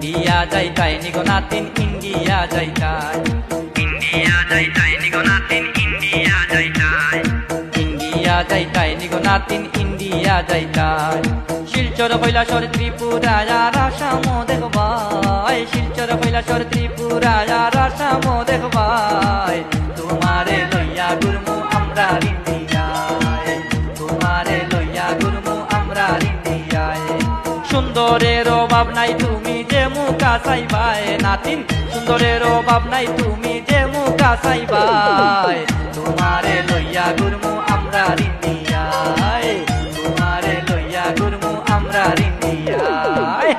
India যাইতাই নিগো নাতিন ইন্ডিয়া যাইতাই, ইন্ডিয়া যাইতাই নিগো নাতিন ইন্ডিয়া যাইতাই, ইন্ডিয়া যাইতাই নিগো নাতিন ইন্ডিয়া যাইতাই। শিলচর কৈলাসর ত্রিপুরা আর আসাম দেখবাই, শিলচর কৈলাসর ত্রিপুরা আর আসাম দেখবাই। তোমারে লইয়া ঘুরমু আমরা ইন্ডিয়ায়, তোমারে লইয়া ঘুরমু আমরা ইন্ডিয়ায়। সুন্দরের অভাব নাই তুমি যে মুখা চাইবাই নাতিন, সুন্দরের অভাব নাই তুমি যে মুখা চাইবাই। তোমারে লইয়া ঘুরমু আমরা ইন্ডিয়ায়, তোমারে লইয়া ঘুরমু আমরা ইন্ডিয়ায়।